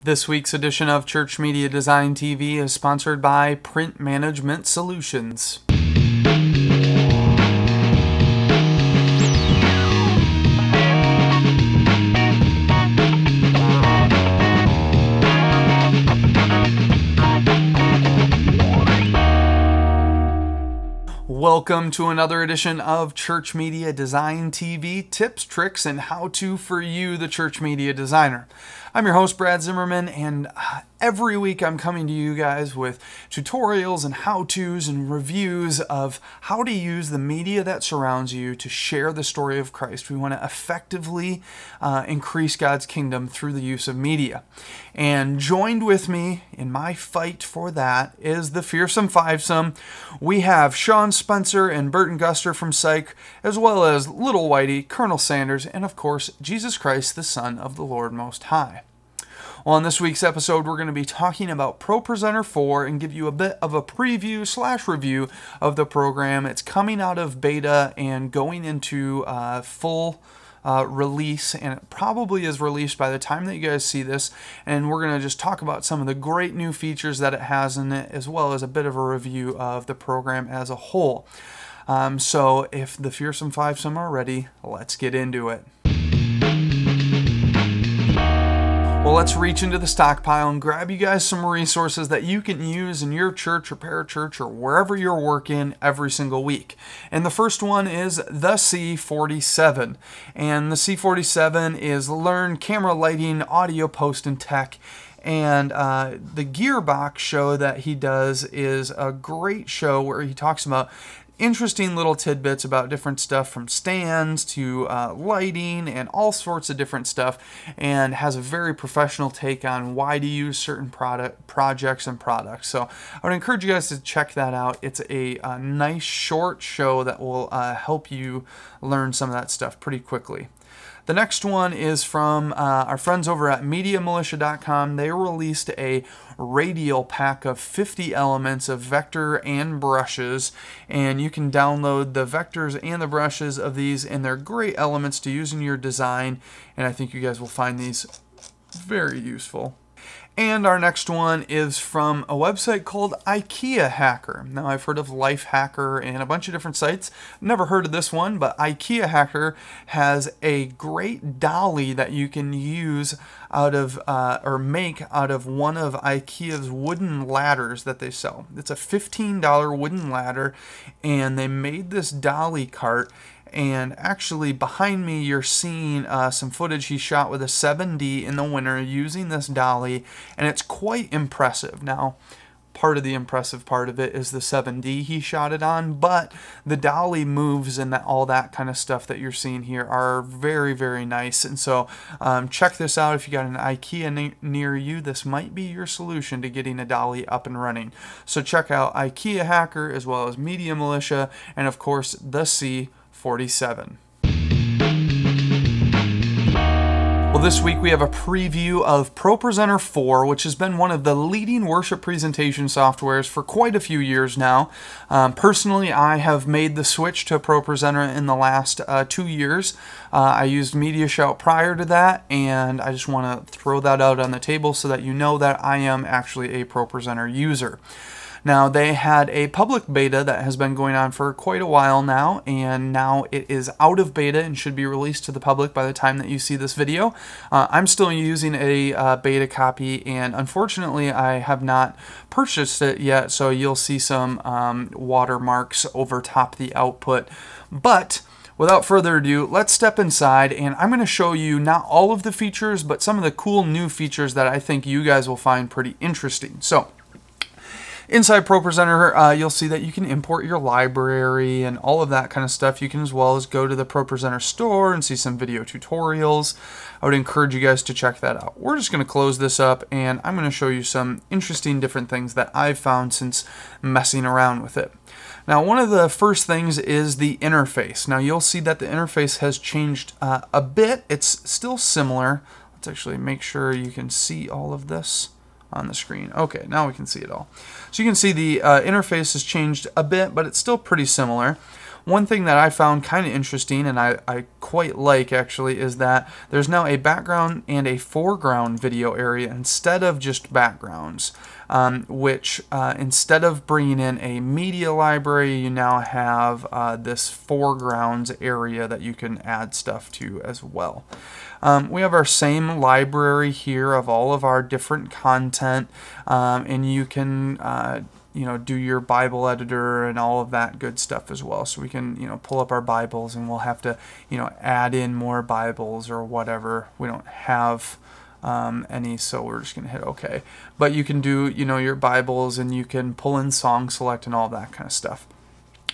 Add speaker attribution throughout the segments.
Speaker 1: This week's edition of Church Media Design TV is sponsored by Print Management Solutions. Welcome to another edition of Church Media Design TV, tips, tricks, and how-to for you, the church media designer. I'm your host, Brad Zimmerman, and every week I'm coming to you guys with tutorials and how-tos and reviews of how to use the media that surrounds you to share the story of Christ. We want to effectively increase God's kingdom through the use of media. And joined with me in my fight for that is the Fearsome Fivesome. We have Sean Spencer and Burton Guster from Psych, as well as Little Whitey, Colonel Sanders, and of course, Jesus Christ, the Son of the Lord Most High. Well, on this week's episode, we're going to be talking about ProPresenter 4 and give you a bit of a preview/review of the program. It's coming out of beta and going into full release, and it probably is released by the time that you guys see this. And we're going to just talk about some of the great new features that it has in it, as well as a bit of a review of the program as a whole. So if the Fearsome Fivesome are ready, let's get into it. Well, let's reach into the stockpile and grab you guys some resources that you can use in your church or parachurch or wherever you're working every single week. And the first one is the C47. And the C47 is Learn Camera Lighting, Audio Post, and Tech. And the Gearbox show that he does is a great show where he talks about interesting little tidbits about different stuff from stands to lighting and all sorts of different stuff, and has a very professional take on why to use certain projects and products. So I would encourage you guys to check that out. It's a nice short show that will help you learn some of that stuff pretty quickly. The next one is from our friends over at MediaMilitia.com. They released a radial pack of 50 elements of vector and brushes, and you can download the vectors and the brushes of these, and they're great elements to use in your design, and I think you guys will find these very useful. And our next one is from a website called IKEA Hacker. Now, I've heard of Life Hacker and a bunch of different sites. Never heard of this one, but IKEA Hacker has a great dolly that you can use out of, or make out of one of IKEA's wooden ladders that they sell. It's a $15 wooden ladder, and they made this dolly cart. And actually behind me you're seeing some footage he shot with a 7D in the winter using this dolly, and it's quite impressive. Now, part of the impressive part of it is the 7D he shot it on, but the dolly moves and all that kind of stuff that you're seeing here are very, very nice. And so check this out. If you got an IKEA near you, this might be your solution to getting a dolly up and running. So check out IKEA Hacker, as well as Media Militia, and of course the C47. Well, this week we have a preview of ProPresenter 4, which has been one of the leading worship presentation softwares for quite a few years now. Personally, I have made the switch to ProPresenter in the last 2 years. I used MediaShout prior to that, and I just want to throw that out on the table so that you know that I am actually a ProPresenter user. Now, they had a public beta that has been going on for quite a while now, and now it is out of beta and should be released to the public by the time that you see this video. I'm still using a beta copy, and unfortunately I have not purchased it yet, so you'll see some watermarks over top the output. But without further ado, let's step inside, and I'm going to show you not all of the features, but some of the cool new features that I think you guys will find pretty interesting. So, inside ProPresenter, you'll see that you can import your library and all of that kind of stuff. You can as well as go to the ProPresenter store and see some video tutorials. I would encourage you guys to check that out. We're just going to close this up, and I'm going to show you some interesting different things that I've found since messing around with it. Now, one of the first things is the interface. Now, you'll see that the interface has changed a bit. It's still similar. Let's actually make sure you can see all of this on the screen. Okay, now we can see it all. So you can see the interface has changed a bit, but it's still pretty similar. one thing that I found kind of interesting, and I quite like actually, is that there's now a background and a foreground video area instead of just backgrounds, which instead of bringing in a media library, you now have this foregrounds area that you can add stuff to as well. We have our same library here of all of our different content, and you can do your Bible editor and all of that good stuff as well. So we can pull up our Bibles, and we'll have to add in more Bibles or whatever. We don't have any, so we're just gonna hit OK. But you can do your Bibles, and you can pull in song select and all that kind of stuff.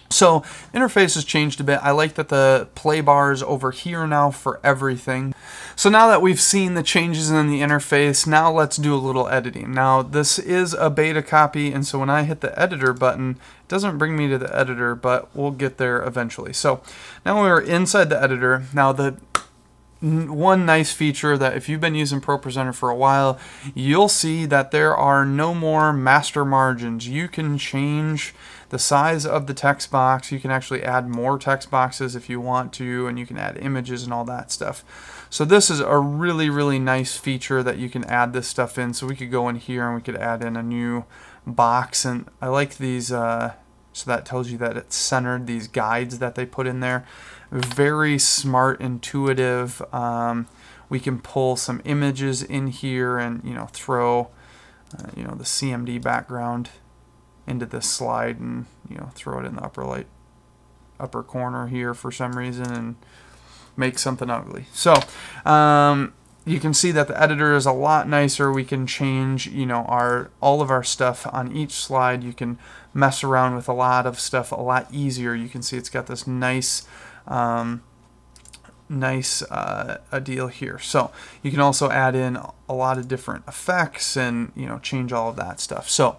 Speaker 1: So interface has changed a bit. I like that the play bar is over here now for everything. So now that we've seen the changes in the interface, now let's do a little editing. Now this is a beta copy, and so when I hit the editor button, it doesn't bring me to the editor, but we'll get there eventually. So now we're inside the editor. Now the one nice feature that if you've been using ProPresenter for a while, you'll see that there are no more master margins. You can change the size of the text box. You can actually add more text boxes if you want to, and you can add images and all that stuff. So this is a really, really nice feature that you can add this stuff in. So we could go in here and we could add in a new box, and I like these, so that tells you that it's centered, these guides that they put in there. Very smart, intuitive. We can pull some images in here and throw the CMD background into this slide, and throw it in the upper corner here for some reason and make something ugly. So you can see that the editor is a lot nicer. We can change all of our stuff on each slide. You can mess around with a lot of stuff a lot easier. You can see it's got this nice a deal here. So you can also add in a lot of different effects and change all of that stuff. So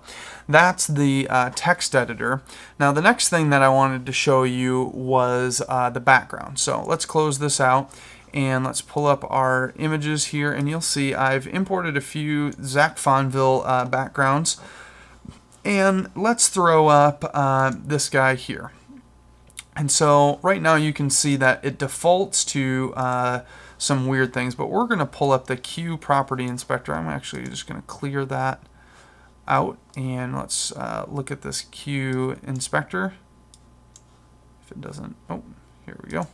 Speaker 1: that's the text editor. Now the next thing that I wanted to show you was the background. So let's close this out and let's pull up our images here, and you'll see I've imported a few Zach Fonville backgrounds, and let's throw up this guy here. And so right now you can see that it defaults to some weird things, but we're going to pull up the Q property inspector. I'm actually just going to clear that out, and let's look at this Q inspector. If it doesn't, oh, here we go.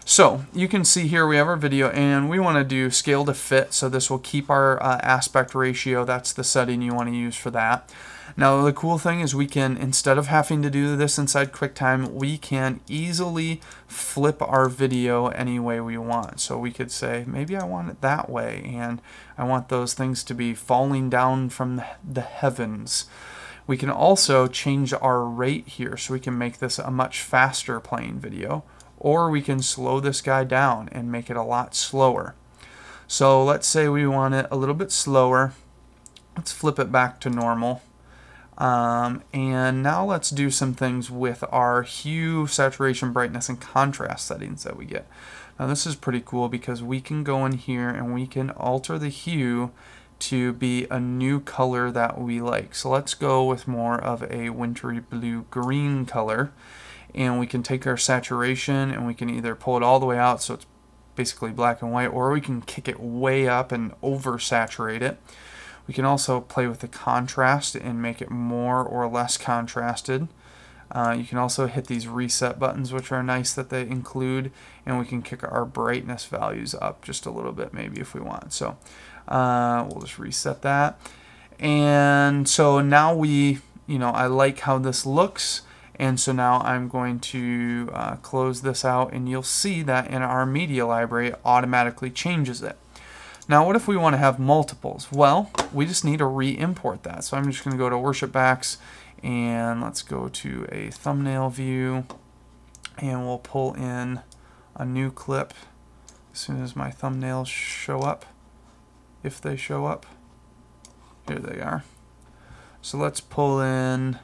Speaker 1: So you can see here we have our video, and we want to do scale to fit, so this will keep our aspect ratio. That's the setting you want to use for that. Now the cool thing is we can, instead of having to do this inside QuickTime, we can easily flip our video any way we want. So we could say, maybe I want it that way, and I want those things to be falling down from the heavens. We can also change our rate here, so we can make this a much faster playing video, or we can slow this guy down and make it a lot slower. So let's say we want it a little bit slower. Let's flip it back to normal. And now let's do some things with our hue, saturation, brightness, and contrast settings that we get. Now this is pretty cool because we can go in here and we can alter the hue to be a new color that we like. So let's go with more of a wintry blue green color, and we can take our saturation and we can either pull it all the way out so it's basically black and white, or we can kick it way up and oversaturate it. We can also play with the contrast and make it more or less contrasted. You can also hit these reset buttons, which are nice that they include, and we can kick our brightness values up just a little bit maybe if we want. So we'll just reset that. And so now I like how this looks, and so now I'm going to close this out, and you'll see that in our media library it automatically changes it. Now what if we want to have multiples? Well, we just need to re-import that. So I'm just going to go to Worship Backs, and let's go to a thumbnail view, and we'll pull in a new clip as soon as my thumbnails show up, if they show up. Here they are. So let's pull in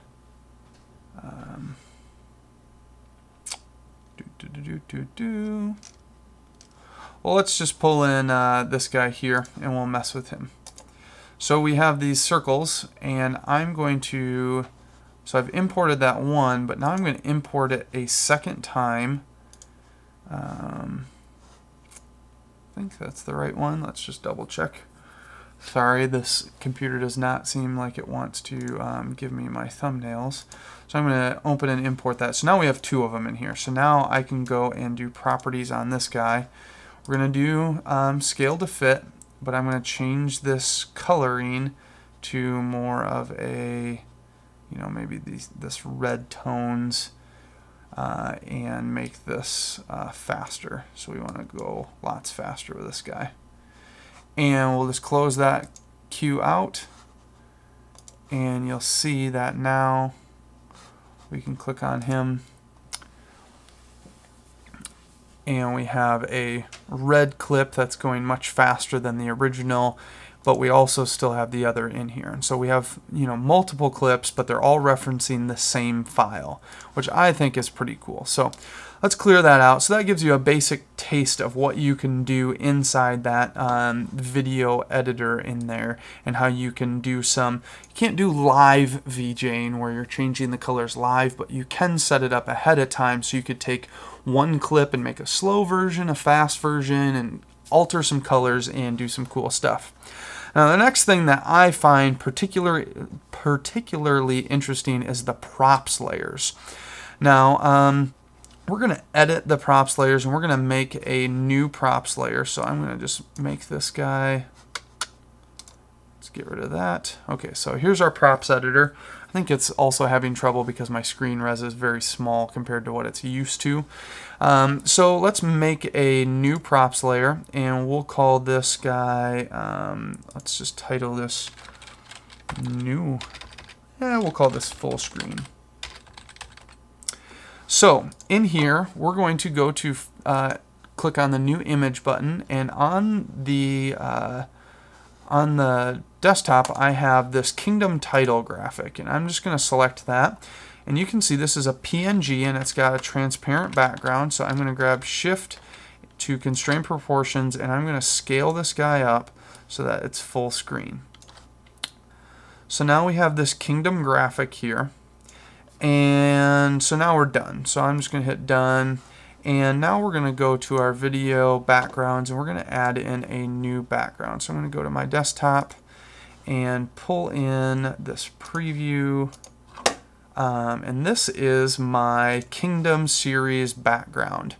Speaker 1: well, let's just pull in this guy here, and we'll mess with him. So we have these circles, and I'm going to So I've imported that one, but now I'm going to import it a second time. I think that's the right one. Let's just double check. Sorry, this computer does not seem like it wants to give me my thumbnails. So I'm going to open and import that. So now we have two of them in here. So now I can go and do properties on this guy. We're going to do scale to fit, but I'm going to change this coloring to more of a, you know, maybe this red tones, and make this faster. So we want to go lots faster with this guy. And we'll just close that queue out, and you'll see that now we can click on him and we have a red clip that's going much faster than the original, but we also still have the other in here. And so we have, you know, multiple clips, but they're all referencing the same file, which I think is pretty cool. So let's clear that out. So that gives you a basic taste of what you can do inside that video editor in there, and how you can do some, you can't do live VJing where you're changing the colors live, but you can set it up ahead of time so you could take one clip and make a slow version, a fast version, and alter some colors and do some cool stuff. Now the next thing that I find particularly interesting is the props layers. Now we're going to edit the props layers, and we're going to make a new props layer. So I'm going to just make this guy, let's get rid of that. Okay, so here's our props editor. I think it's also having trouble because my screen res is very small compared to what it's used to. So let's make a new props layer, and we'll call this guy, let's just title this new, we'll call this full screen. So in here, we're going to go to click on the new image button, and on the desktop I have this kingdom title graphic, and I'm just going to select that, and you can see this is a PNG and it's got a transparent background. So I'm going to grab Shift to constrain proportions, and I'm going to scale this guy up so that it's full screen. So now we have this kingdom graphic here. And so now we're done. So I'm just going to hit done, and now we're going to go to our video backgrounds, and we're going to add in a new background. So I'm going to go to my desktop and pull in this preview, and this is my Kingdom series background.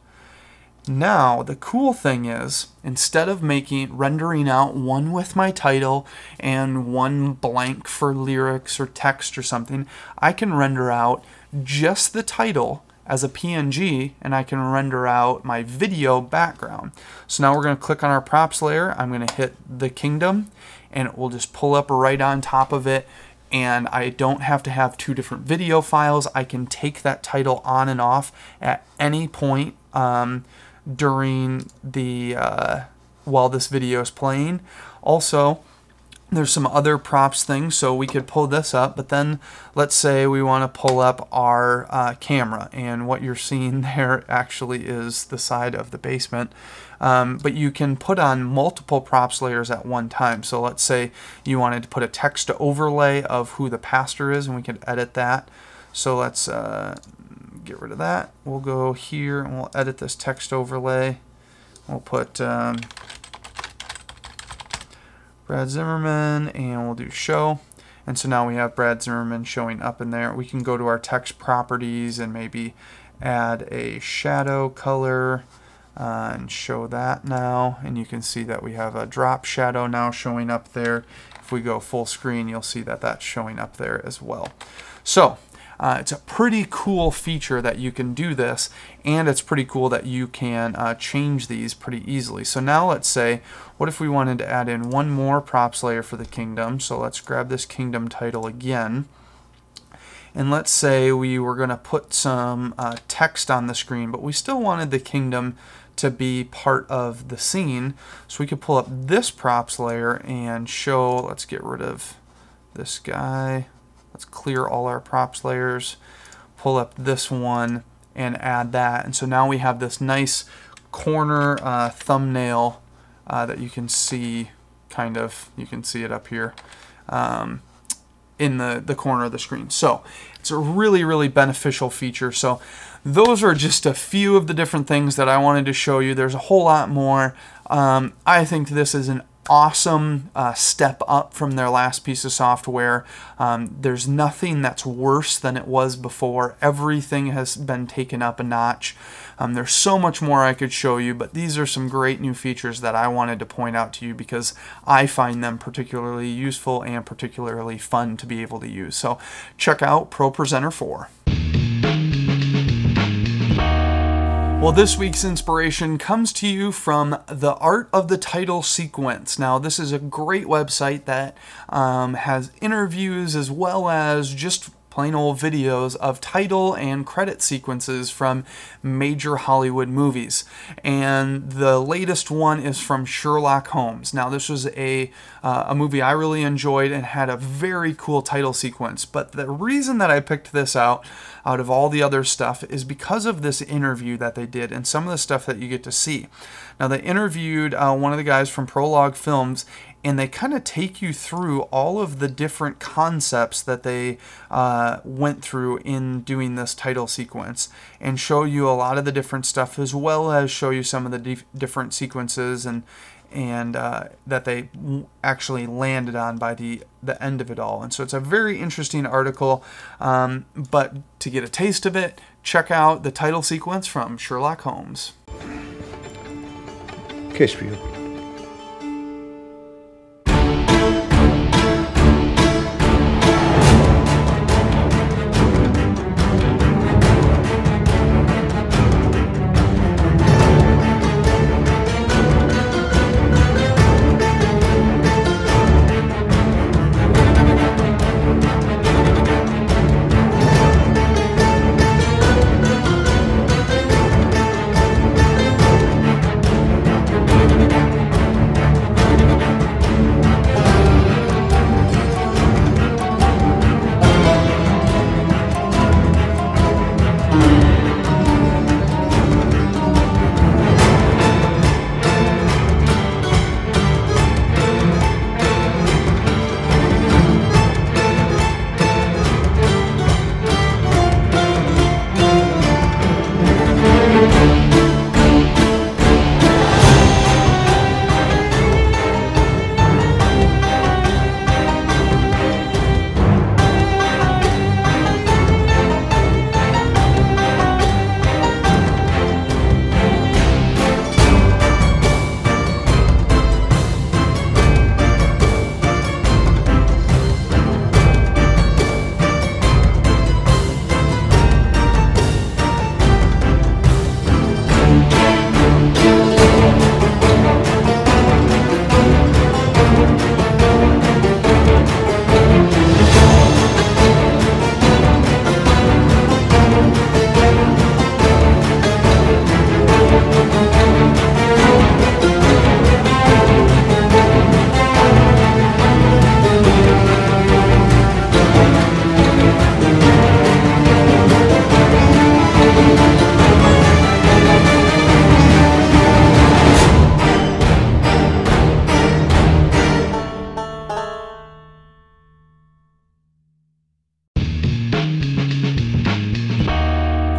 Speaker 1: Now the cool thing is, instead of rendering out one with my title and one blank for lyrics or text or something, I can render out just the title as a PNG, and I can render out my video background. So now we're going to click on our props layer. I'm going to hit the kingdom, and it will just pull up right on top of it, and I don't have to have two different video files. I can take that title on and off at any point during the while this video is playing. Also, there's some other props things, so we could pull this up, but then let's say we want to pull up our camera, and what you're seeing there actually is the side of the basement. But you can put on multiple props layers at one time. So let's say you wanted to put a text overlay of who the pastor is, and we could edit that. So let's get rid of that. We'll go here and we'll edit this text overlay. We'll put Brad Zimmerman, and we'll do show. And so now we have Brad Zimmerman showing up in there. We can go to our text properties and maybe add a shadow color and show that now. And you can see that we have a drop shadow now showing up there. If we go full screen, you'll see that that's showing up there as well. So it's a pretty cool feature that you can do this, and it's pretty cool that you can change these pretty easily. So now let's say, what if we wanted to add in one more props layer for the kingdom? So let's grab this kingdom title again, and let's say we were going to put some text on the screen, but we still wanted the kingdom to be part of the scene. So we could pull up this props layer and show, let's get rid of this guy. Let's clear all our props layers, pull up this one, and add that. And so now we have this nice corner thumbnail that you can see, kind of, you can see it up here. in the corner of the screen. So it's a really, really beneficial feature. So those are just a few of the different things that I wanted to show you. There's a whole lot more. I think this is an awesome step up from their last piece of software. There's nothing that's worse than it was before. Everything has been taken up a notch. There's so much more I could show you, but these are some great new features that I wanted to point out to you because I find them particularly useful and particularly fun to be able to use. So check out ProPresenter 4. Well, this week's inspiration comes to you from The Art of the Title Sequence. Now, this is a great website that has interviews as well as just plain old videos of title and credit sequences from major Hollywood movies. And the latest one is from Sherlock Holmes. Now, this was a movie I really enjoyed and had a very cool title sequence. But the reason that I picked this out of all the other stuff is because of this interview that they did and some of the stuff that you get to see. Now, they interviewed one of the guys from Prologue Films, and they kind of take you through all of the different concepts that they went through in doing this title sequence and show you a lot of the different stuff, as well as show you some of the different sequences and that they actually landed on by the end of it all. And so it's a very interesting article, but to get a taste of it, check out the title sequence from Sherlock Holmes.
Speaker 2: Case for you.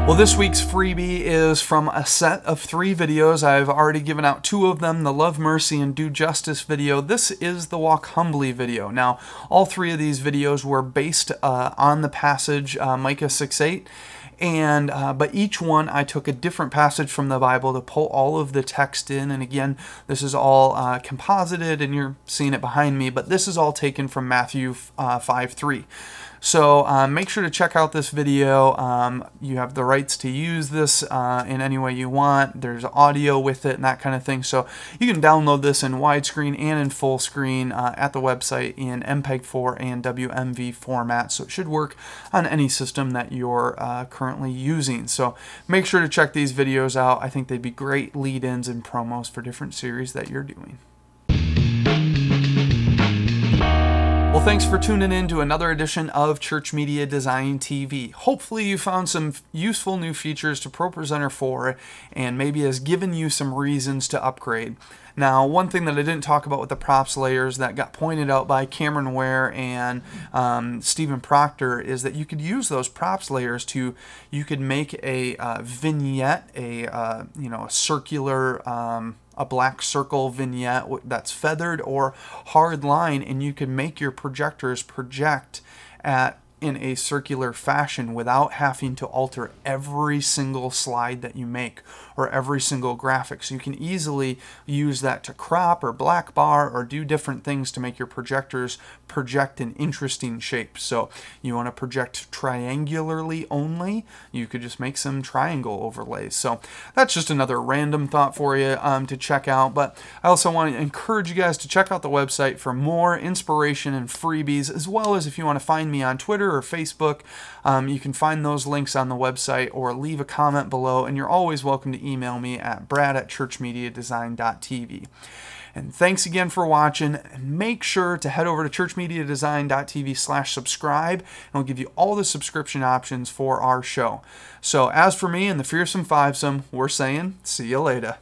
Speaker 1: Well, this week's freebie is from a set of 3 videos. I've already given out 2 of them, the Love, Mercy, and Do Justice video. This is the Walk Humbly video. Now, all 3 of these videos were based on the passage Micah 6:8. But each one I took a different passage from the Bible to pull all of the text in. And again, this is all composited, and you're seeing it behind me, but this is all taken from Matthew 5:3. So make sure to check out this video. You have the rights to use this in any way you want. There's audio with it and that kind of thing. So you can download this in widescreen and in full screen at the website in MPEG-4 and WMV format. So it should work on any system that you're currently using. So make sure to check these videos out. I think they'd be great lead-ins and promos for different series that you're doing. Well, thanks for tuning in to another edition of Church Media Design TV. Hopefully you found some useful new features to ProPresenter 4 and maybe has given you some reasons to upgrade. Now, one thing that I didn't talk about with the props layers that got pointed out by Cameron Ware and Stephen Proctor is that you could use those props layers to, you could make a vignette, a circular, a black circle vignette that's feathered or hard line, and you can make your projectors project in a circular fashion without having to alter every single slide that you make or every single graphic. So you can easily use that to crop or black bar or do different things to make your projectors project in interesting shapes. So you want to project triangularly only, you could just make some triangle overlays. So that's just another random thought for you to check out. But I also want to encourage you guys to check out the website for more inspiration and freebies, as well as if you want to find me on Twitter or Facebook, you can find those links on the website or leave a comment below, and you're always welcome to email me at brad@ChurchMediaDesign.tv. And thanks again for watching, and make sure to head over to ChurchMediaDesign.tv/subscribe, and I'll give you all the subscription options for our show. So as for me and the Fearsome Fivesome, we're saying see you later.